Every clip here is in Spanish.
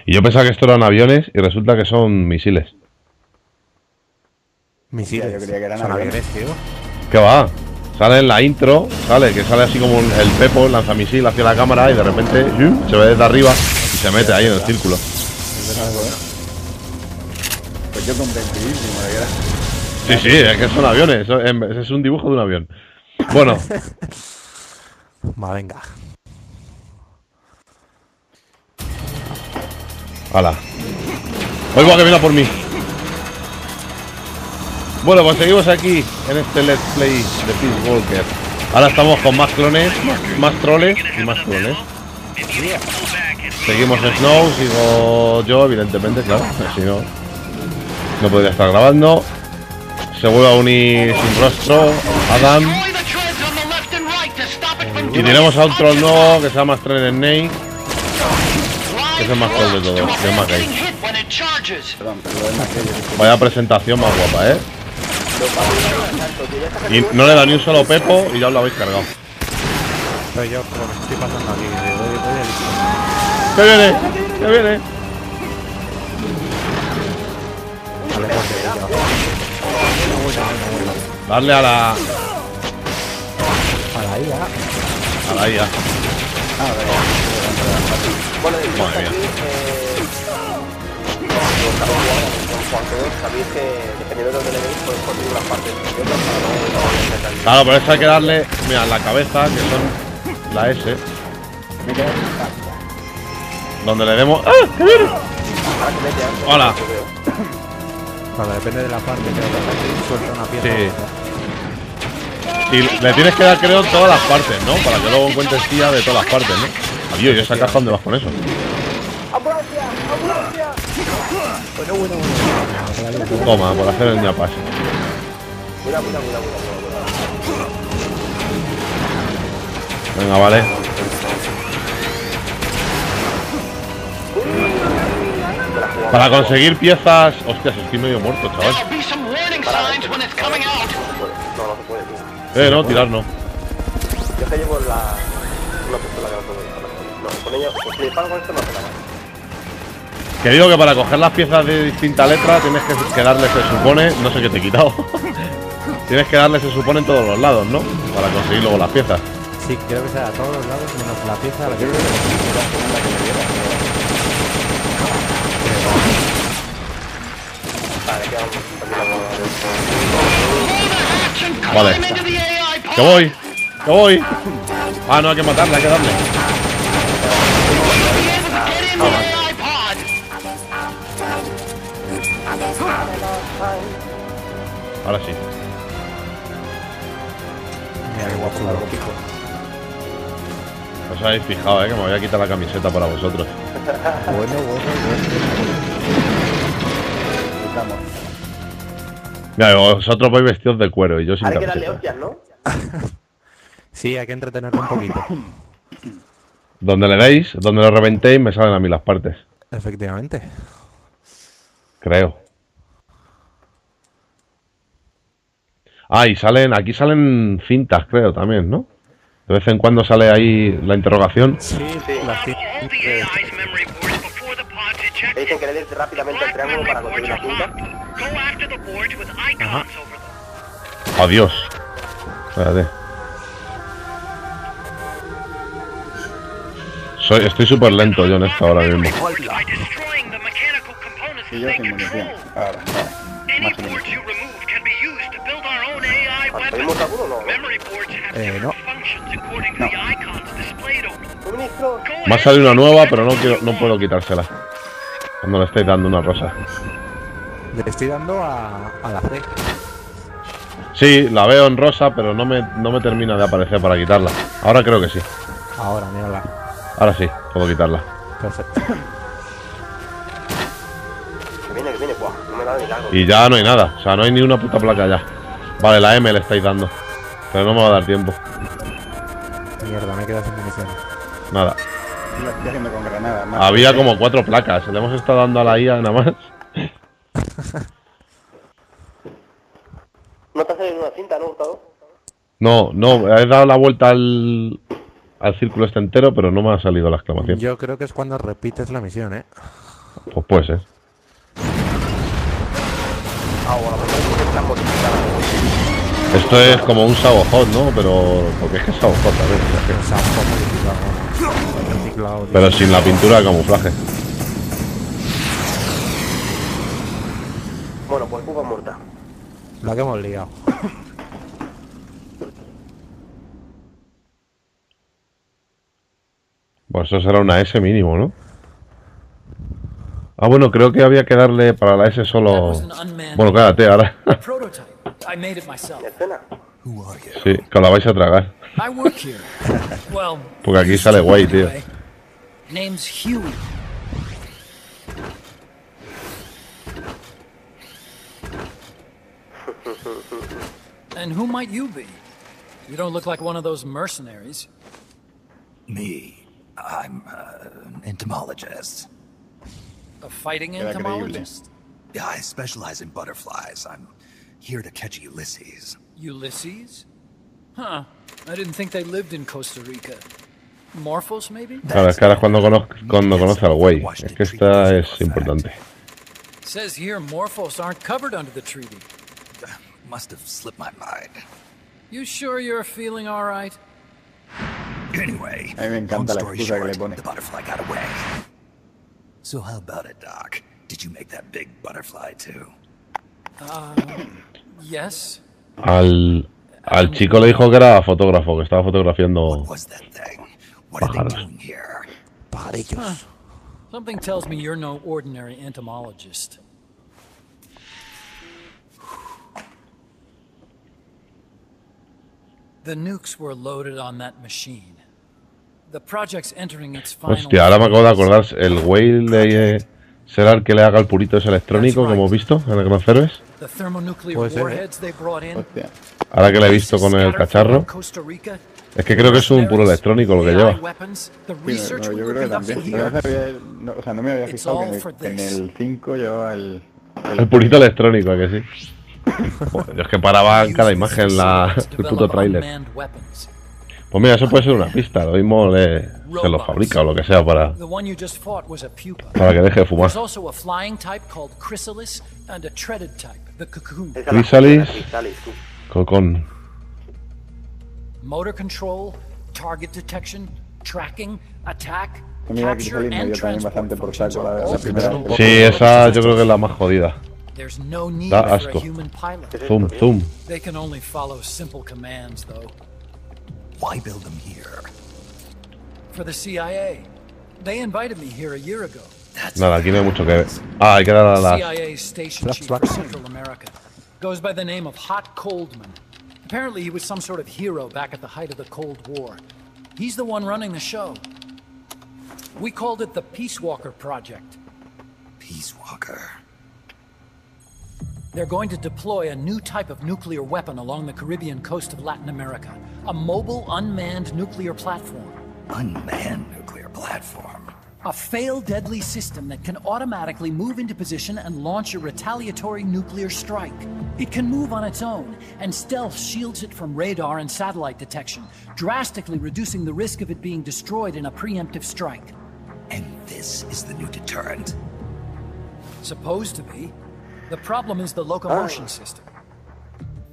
Y yo pensaba que esto eran aviones y resulta que son misiles. Misiles. Yo creía que eran Son aviones. aviones, tío. ¿Qué va? Sale en la intro, que sale así como el Pepo, lanzamisil hacia la cámara y de repente se ve desde arriba y se mete ahí en el círculo. Pues yo convencidísimo de que era. Sí, sí, es que son aviones, es un dibujo de un avión. Bueno. Va, venga. Hala. Oigo que viene a por mí. Bueno, pues seguimos aquí en este Let's Play de Peace Walker. Ahora estamos con más clones, más troles y más clones. Seguimos Snow, sigo yo, evidentemente, claro, si no, no podría estar grabando. Se vuelve a unir sin rostro, Adam. Y tenemos a un troll nuevo que se llama Stranger Snake, que es el más troll de todos, que es más gay. Vaya presentación más guapa, Y no le da ni un solo pepo y ya os lo habéis cargado. Pero yo, por lo que estoy pasando aquí, ¡Que viene! ¡Que viene! Darle a la... A la IA. A la IA. Bueno, Madre mía. sabéis que dependiendo de donde le veis, podéis conseguir unas partes y otras para no. Claro, por eso hay que darle, mira, la cabeza, que son la S. Donde le demos... ¡Ah! ¡Que viene! ¡Hola! Cuando depende de la parte que suelta una pieza. Sí. Y le tienes que dar, creo, todas las partes, ¿no? Para que luego encuentres tía de todas las partes, ¿no? Adiós, ¿y esa caja dónde vas con eso? ¡Ambulancia! ¡Ambulancia! Bueno. Toma, por hacer el ñapas. Mira. Venga, vale. Para conseguir piezas... Hostias, estoy medio muerto, chaval. No se puede, tío. No, tirar no. Yo que llevo una pistola que no puedo disparar. No, con ella, pues si disparo con esto no hace nada. Que digo que para coger las piezas de distinta letra tienes que darle, se supone... No sé qué te he quitado. Tienes que darle, se supone, en todos los lados, ¿no? Para conseguir luego las piezas. Sí, creo que sea a todos los lados, menos la pieza a la que Vale. ¡Que voy! ¡Que voy! Ah, no, hay que matarle, hay que darle. Ahora sí. Mira qué guapo lo pico. Os habéis fijado, que me voy a quitar la camiseta para vosotros. Bueno. Mira, vosotros vais vestidos de cuero y yo sin Hay que darle camiseta. hostias, ¿no? Sí, hay que entretenerlo un poquito. Donde le deis, donde lo reventéis, me salen a mí las partes. Efectivamente. Creo. Ah, y aquí salen cintas, creo, también, ¿no? De vez en cuando sale ahí la interrogación. Sí, las Te dicen que le des rápidamente al triángulo para conseguir la cinta. Ajá. Adiós. Espérate. Estoy súper lento yo en esto ahora mismo. Y yo sin munición. Ahora. Más munición. ¿Pedimos alguno o no? No. Suministro. Me ha salido una nueva, pero no puedo quitársela. Cuando le estáis dando una rosa. Le estoy dando a la C. Sí, la veo en rosa, pero no me termina de aparecer para quitarla. Ahora creo que sí. Ahora, mírala. Ahora sí, puedo quitarla. Perfecto. Que viene, buah. No me da ni largo. Y ya no hay nada, o sea, no hay ni una puta placa ya. Vale, la M le estáis dando. Pero no me va a dar tiempo. Mierda, me he quedado sin municiones. Nada. Lo estoy haciendo con granadas. Más Había como 4 placas, le hemos estado dando a la IA nada más. ¿No te ha salido una cinta, no, Gustavo? No, he dado la vuelta al al círculo este entero, pero no me ha salido la exclamación. Yo creo que es cuando repites la misión, ¿eh? Pues puede ser. Ah, bueno, pues está modificada. Esto es como un Sabojot, ¿no? Pero... porque es que es Sabojot también. Reciclado, Pero sin la pintura de camuflaje. Bueno, pues Cuba muerta. La que hemos liado. Pues eso será una S mínimo, ¿no? Ah, bueno, creo que había que darle para la S solo... Bueno, cállate, ahora. ¿Escena? Sí, que la vais a tragar. Porque aquí sale guay, tío. And who might you be? You don't look like one of those mercenaries. Me, I'm an entomologist. A fighting Queda entomologist? Yeah, I specialize in butterflies. I'm here to catch Ulysses. Ulysses? Huh. I didn't think they lived in Costa Rica. Morphos, maybe? Claro, es que ahora es cuando conoce al güey. Es que esta es importante. Says here Morphos aren't covered under the treaty. Must have slipped my mind. You sure you're feeling all right? Anyway, A mí me encanta la long story excusa que le short, pone. the butterfly got away. So how about it, Doc? Did you make that big butterfly too? Yes. Al chico le dijo que era fotógrafo, que estaba fotografiando What was that thing? What are they pájaros. doing here? Pajarillos. Something tells me you're no ordinary entomologist. The nukes were loaded on that machine. The project's entering its final Hostia, ahora me acabo de acordar. El güey será el que le haga el purito ese electrónico que hemos visto en el Gran Héroes. The thermonuclear Puede ser, ¿eh? warheads they brought in. Hostia. Ahora que le he visto con el cacharro. Es que creo que es un puro electrónico lo que lleva. Sí, no, yo creo que también. Pero o sea, no me había fijado que en el 5 llevaba el purito electrónico, ¿a que sí? Joder, es que paraba en cada imagen el puto tráiler. Pues mira, eso puede ser una pista. Lo mismo se lo fabrica o lo que sea para que deje de fumar. Chrysalis, Cocón. Motor control, target detection, tracking, attack, Mira, capture Chrysalis me and dio también bastante transport por saco functions. la primera vez. Sí, esa yo creo que es la más jodida. There's no need Da for a asco. human pilot. Zoom, zoom. They can only follow simple commands, though. Why build them here? For the CIA. They invited me here a year ago. Nada, aquí no hay mucho que ver. Ah, hay que dar a las... CIA station chief for Central America. Goes by the name of Hot Coldman. Apparently he was some sort of hero back at the height of the Cold War. He's the one running the show. We called it the Peace Walker Project. Peace Walker. They're going to deploy a new type of nuclear weapon along the Caribbean coast of Latin America. A mobile, unmanned nuclear platform. Unmanned nuclear platform. A failed deadly system that can automatically move into position and launch a retaliatory nuclear strike. It can move on its own, and stealth shields it from radar and satellite detection, drastically reducing the risk of it being destroyed in a preemptive strike. And this is the new deterrent? Supposed to be. The problem is the locomotion system.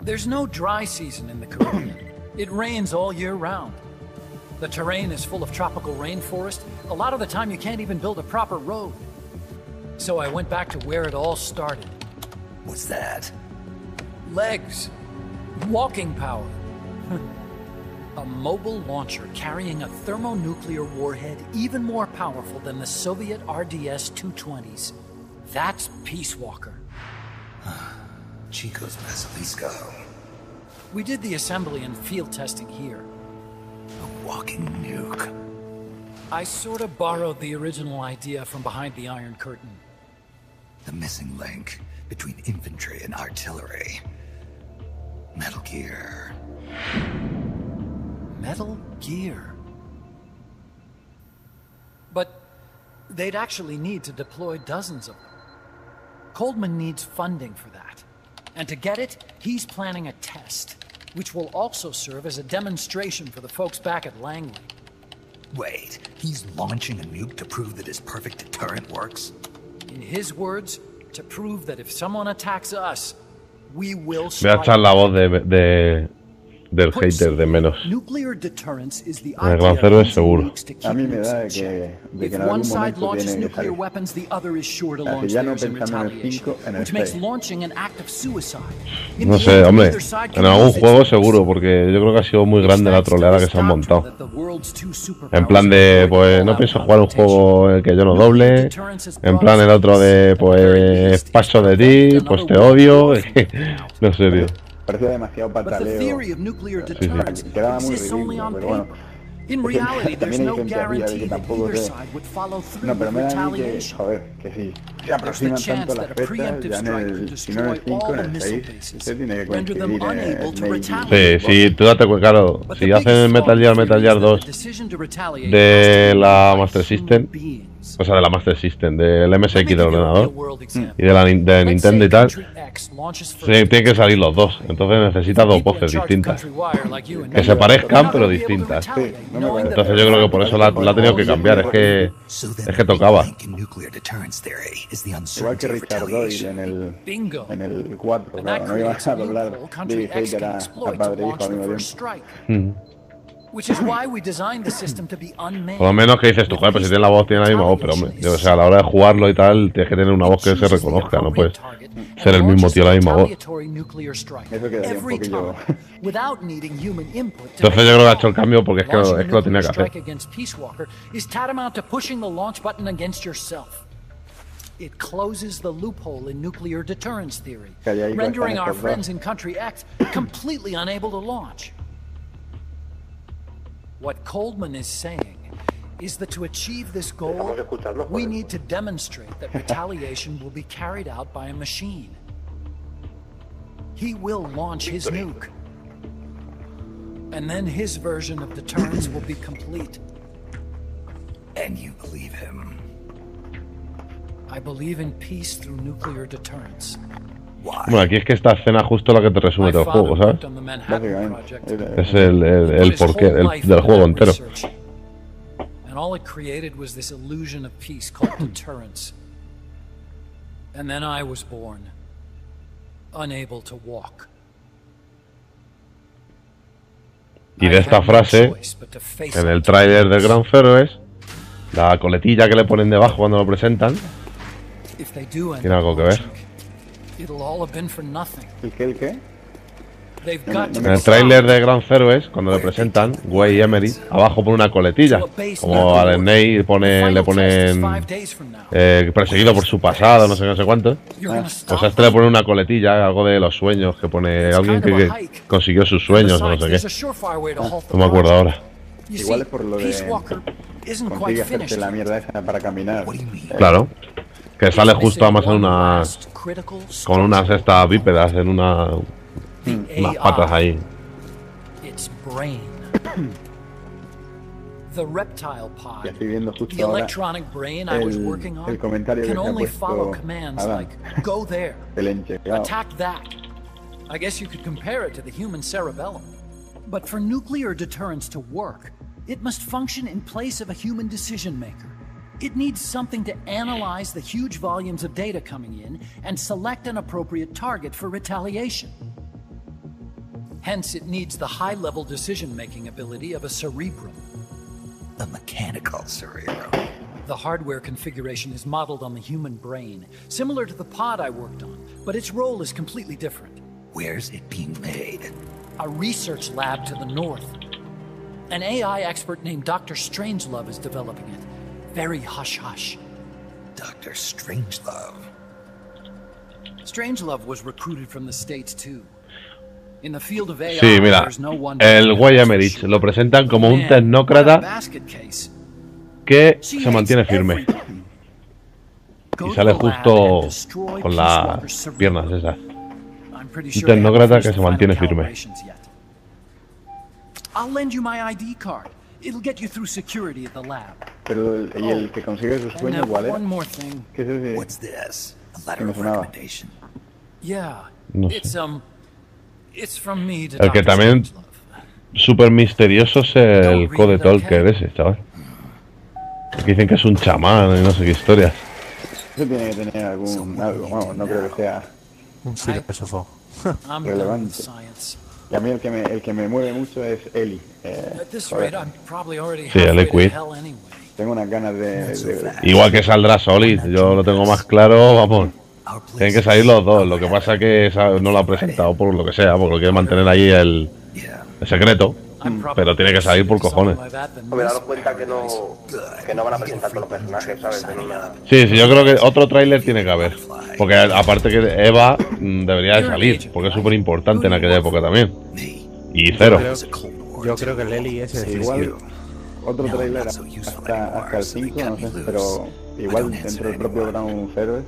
There's no dry season in the Caribbean. It rains all year round. The terrain is full of tropical rainforest. A lot of the time you can't even build a proper road. So I went back to where it all started. What's that? Legs. Walking power. A mobile launcher carrying a thermonuclear warhead even more powerful than the Soviet RDS-220s. That's Peace Walker. Chico's Basilisco. We did the assembly and field testing here. A walking nuke. I sort of borrowed the original idea from behind the Iron Curtain. The missing link between infantry and artillery. Metal Gear. Metal Gear. But they'd actually need to deploy dozens of them. Coldman needs funding for that. And to get it, he's planning a test, which will also serve as a demonstration for the folks back at Langley. Wait, he's launching a nuke to prove that his perfect deterrent works? In his words, to prove that if someone attacks us, we will Voy a echar la voz del Put hater de menos. nuclear deterrence is the El idea Gran Cero es using seguro. nukes to keep A mí me missiles da in check. de If que en one algún side momento launches tiene que nuclear salir. weapons, the other is sure to Así launch ya no theirs in pensando en el retaliation, 5, en el which makes 6. launching an act of suicide. In No the sé, end, hombre. neither side can En algún use its juego nukes. seguro, porque yo creo que ha sido muy It's grande la thanks to troleada this que se han doctrine montado. that the world's two En superpowers plan de, avoid pues no all-out pienso jugar un confrontation. juego en el que yo no Nuclear doble. deterrence has En brought plan el us otro peace. de, At the very pues least, paso de prevent ti, another pues te world odio. war from breaking out. No sé, tío. Parecía demasiado But the pataleo. theory of nuclear deterrence Quedaba muy exists only ridículo, on pero bueno. paper. In reality, there's También hay no gente arriba de guarantee que that tampoco either sé. side would follow through No, pero with me da a mí que, retaliation. joder, que sí. Se There's the aproximan chance tanto las that a fechas, preemptive ya en strike could el, si no en el destroy 5, all en the el missile 6, bases, se tiene que render them coincidir en unable el to Navy. retaliate. Sí, sí, tú date cuenta, claro. But Si the hacen biggest el flaw Metal in Gear, the Metal theory Gear is that 2 the decision to retaliate de has to be la made by Master human System, beings. o sea, de la Master System, del Let me MSX give del you a ordenador real-world example. y de la de Let's Nintendo say y tal, country X launches sí, first. tienen que salir los dos. Entonces necesitas dos People in voces charge of distintas. Country Wire, like you and Que me, se parezcan, are not pero gonna be able to distintas. retaliate, Sí, no me knowing parece. that Entonces yo creo que por eso la tiene que cambiar. Es que So tocaba. the nuclear deterrence theory is the Igual uncertainty que of Richard Doyle retaliation. Bingo. en el 4, And claro, that no iban creates a a doblar loophole Country David X Hater can a exploit to padre e launch hijo al the mismo first tiempo. strike. Which is why we designed the system to be unmanned. por lo menos que dices tú, joder, pues si tiene la voz, tiene la misma voz, pero hombre, yo, o sea, a la hora de jugarlo y tal, tienes que tener una voz que se reconozca, no puedes ser el mismo tío, la misma voz. Eso quedaría un poquillo. Entonces yo creo que ha hecho el cambio porque es que lo tenía que hacer. Peace Walker is tantamount to pushing the launch button against yourself. It closes the loophole in nuclear deterrence theory, rendering our friends in Country X completely unable to launch. What Coleman is saying is that to achieve this goal, we need to demonstrate that retaliation will be carried out by a machine. He will launch his nuke, and then his version of deterrence will be complete. And you believe him? I believe in peace through nuclear deterrence. Bueno, aquí es que esta escena justo la que te resume todo el juego, ¿sabes? Básicamente. Es el porqué del juego entero. And all it created was this illusion of peace called deterrence. And then I was born, unable to walk. Y de esta frase, en el tráiler del Gran Héroes, la coletilla que le ponen debajo cuando lo presentan, tiene algo que ver. ¿El qué? En el tráiler de Gran Héroes, cuando le presentan, Guía y Emery, abajo pone una coletilla. Como al Snake le ponen perseguido por su pasado, no sé qué, no sé cuánto. Pues a este le pone una coletilla, algo de los sueños, que pone alguien que consiguió sus sueños o no sé qué. No me acuerdo ahora. Igual es por lo de consigue hacerte la mierda esa para caminar. Claro. Que sale justo además en unas, con unas estas bípedas en unas patas ahí. Ya estoy viendo justo ahora el comentario que se ha puesto Adam. El enchecado. I guess you could compare it to the human cerebellum. But for nuclear deterrence to work, it must function in place of a human decision maker. It needs something to analyze the huge volumes of data coming in and select an appropriate target for retaliation. Hence, it needs the high-level decision-making ability of a cerebrum. A mechanical cerebrum. The hardware configuration is modeled on the human brain, similar to the pod I worked on, but its role is completely different. Where's it being made? A research lab to the north. An AI expert named Dr. Strangelove is developing it. Very hush-hush. Dr. Strangelove. Strangelove was recruited from the States too. In the field of AI, sí, mira, el Guía Emerich lo presentan como un tecnócrata que se mantiene firme. Y sale justo con las piernas esas. Un tecnócrata que se mantiene firme. I'll lend you my ID card. It'll get you through security at the lab. Pero y el que consigue sus sueños, ¿cuál es? ¿Qué es ese? What's this? A letter of recommendation. Yeah. No sé. It's from me to el que también súper misterioso es el Code Talker ese, chaval. dicen que es un chamán y no sé qué historias. Eso tiene que tener algo, vamos, no creo que sea Un filósofo. relevante. Y a mí el que me mueve mucho es Eli. Sí, el Liquid. Tengo unas ganas de... Igual que saldrá Solid, yo lo tengo más claro, vamos. Tienen que salir los dos, lo que pasa es que no lo ha presentado por lo que sea, porque lo quiere mantener ahí el secreto. Pero tiene que salir por cojones. Me he dado cuenta que no van a presentar todos los personajes, ¿sabes? Sí, yo creo que otro tráiler tiene que haber. Porque aparte que Eva debería de salir, porque es súper importante en aquella época también. Y Zero. Yo creo que el Eli es el igual otro tráiler hasta el 5, no sé, pero igual dentro del propio Ground Zero.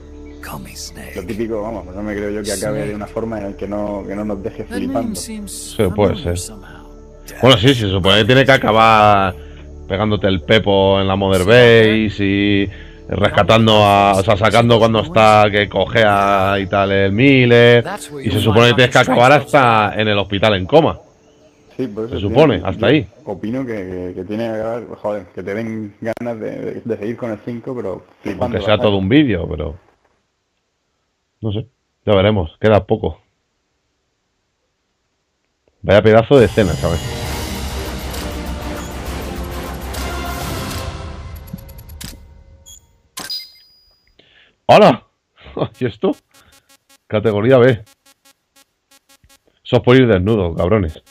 Lo típico, vamos, no me creo yo que acabe de una forma en la que no nos deje flipando. Sí, puede ser. Bueno, sí, se supone que tiene que acabar pegándote el pepo en la Mother Base y rescatando o sea, sacando cuando está que cojea y tal el Miller. Y se supone que tienes que acabar hasta en el hospital en coma. Sí, por eso se supone, hasta ahí. Opino que tiene que acabar, joder, que te den ganas de seguir con el 5, pero flipando. Aunque sea todo un vídeo, pero... No sé, ya veremos, queda poco. Vaya pedazo de escena, ¿sabes? ¡Hola! ¿Y esto? Categoría B. Eso es por ir desnudo, cabrones.